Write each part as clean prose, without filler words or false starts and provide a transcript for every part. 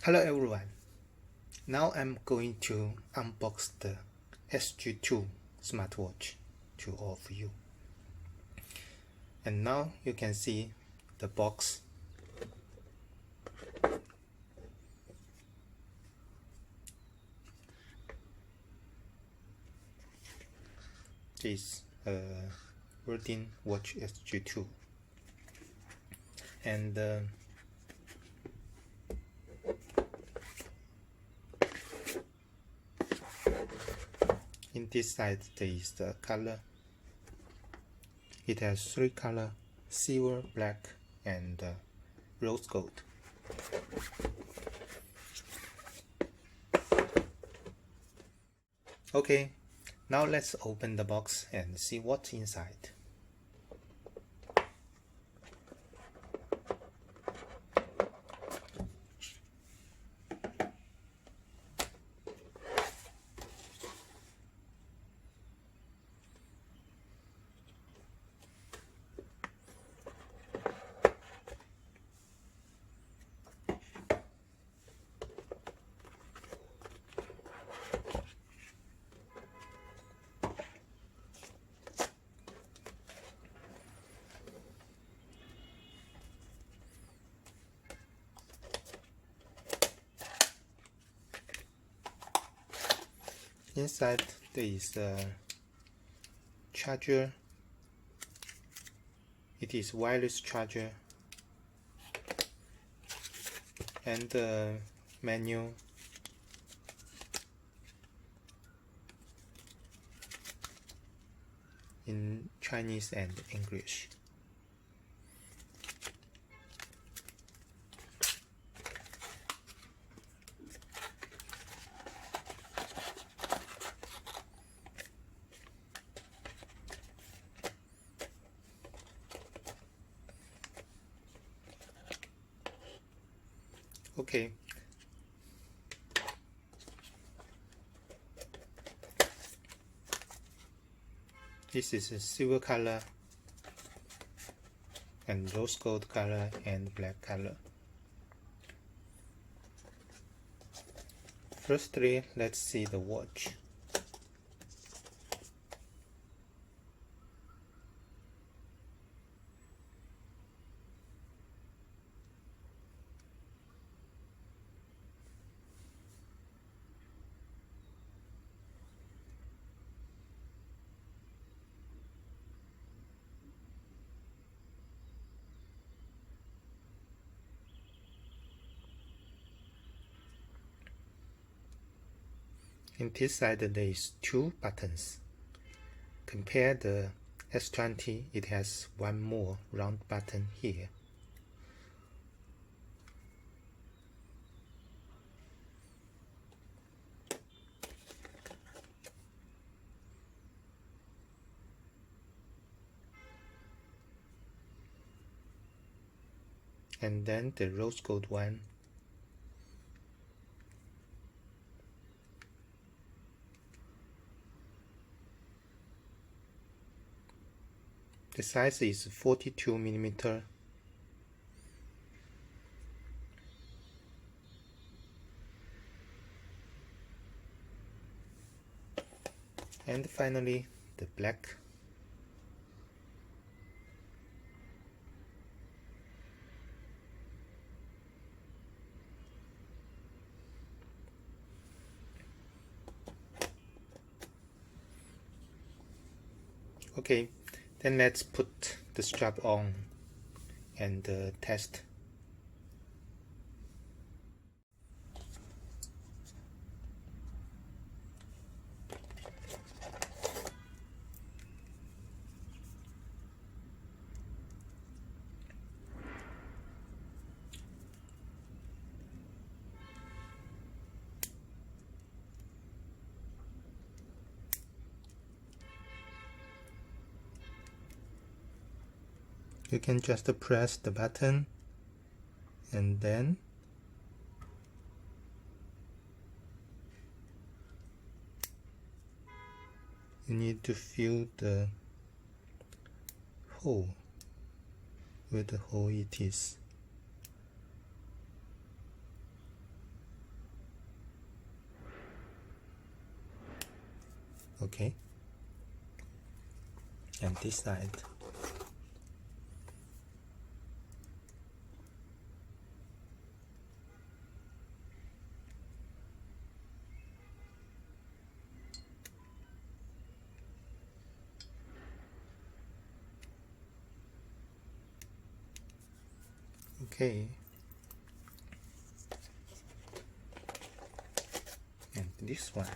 Hello everyone, now I'm going to unbox the SG2 smartwatch to all of you. And now you can see the box. This Nordic watch SG2 and in this side there is the color. It has 3 colors: silver, black, and rose gold. Okay, now let's open the box and see what's inside. Inside there is a charger. It is wireless charger, and the menu. In Chinese and English. Okay. This is a silver color and rose gold color and black color. Firstly, let's see the watch. In this side there is 2 buttons. Compare the S20, it has 1 more round button here. And then the rose gold one. The size is 42mm. And finally, the black. Okay, then let's put the strap on and test. You can just press the button and then you need to fill the hole where the hole it is. Okay, and this side. Okay, and this one.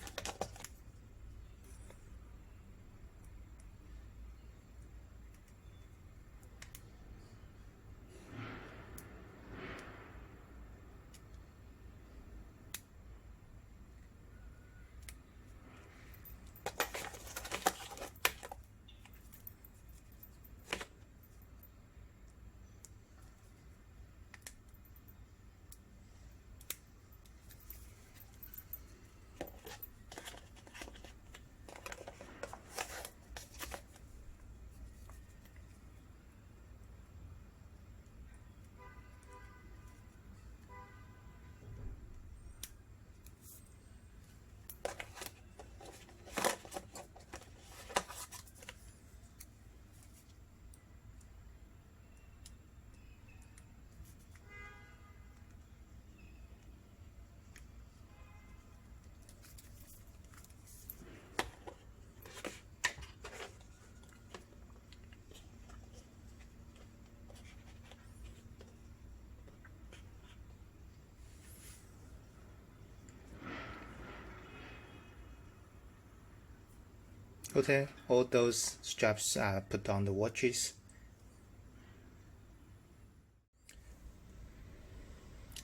Okay, all those straps are put on the watches.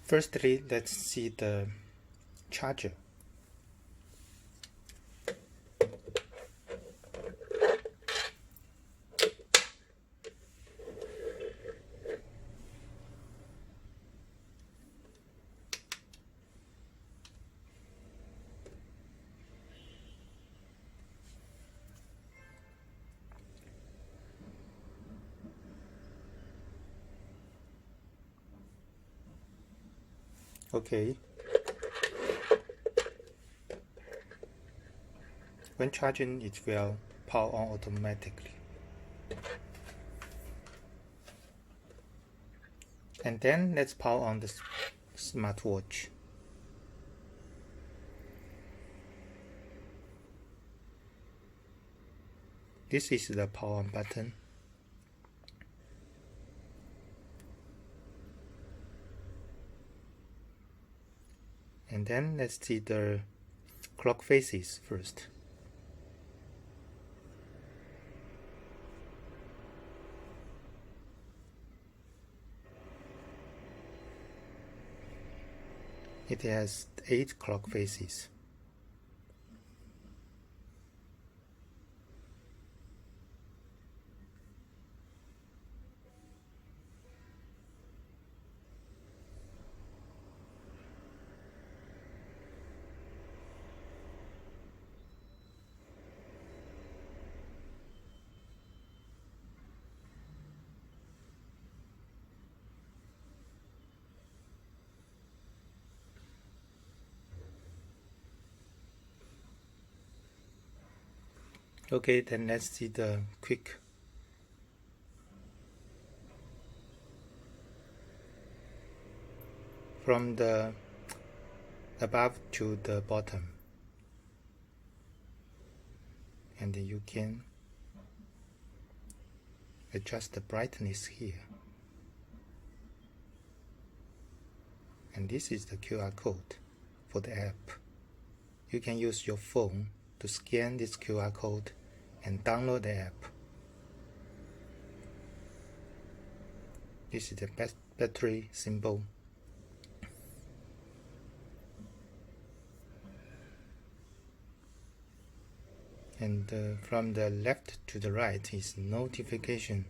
Firstly, let's see the charger. Okay. When charging, it will power on automatically. And then let's power on the smartwatch. This is the power on button. And then let's see the clock faces first. It has 8 clock faces. Okay, then let's see the quick. From the above to the bottom. And you can adjust the brightness here. And this is the QR code for the app. You can use your phone to scan this QR code and download the app. This is the best battery symbol. And from the left to the right is notification.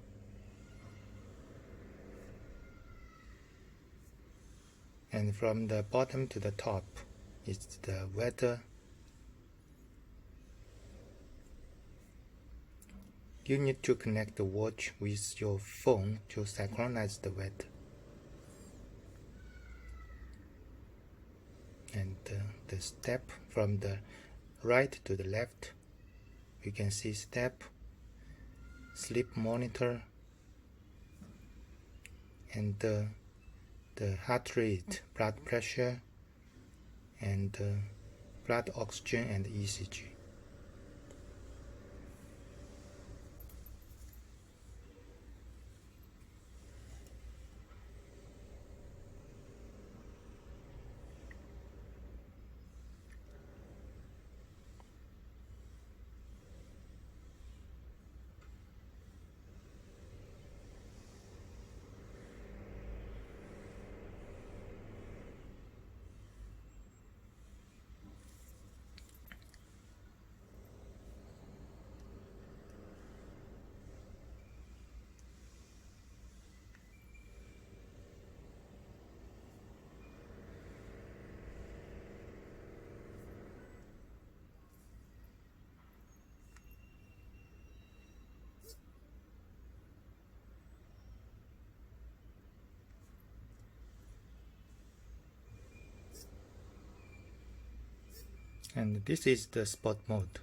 And from the bottom to the top is the weather. You need to connect the watch with your phone to synchronize the weather. And the step from the right to the left you can see step, sleep monitor, and the heart rate, blood pressure, and blood oxygen and ECG. And this is the sport mode.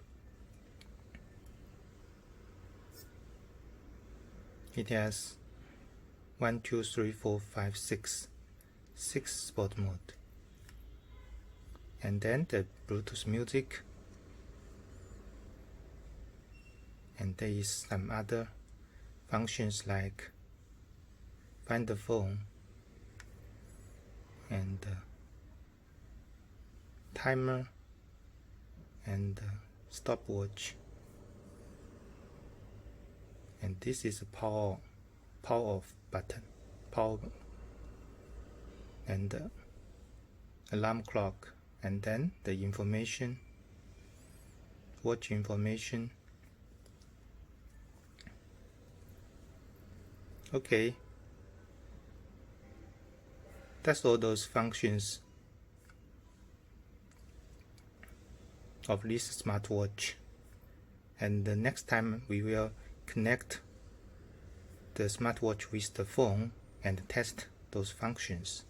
It has 1, 2, 3, 4, 5, 6 sport mode. And then the Bluetooth music, and there is some other functions like find the phone and timer and stopwatch. And this is a power off button, power, and alarm clock, and then the information, watch information. Okay, that's all those functions of this smartwatch. And the next time we will connect the smartwatch with the phone and test those functions.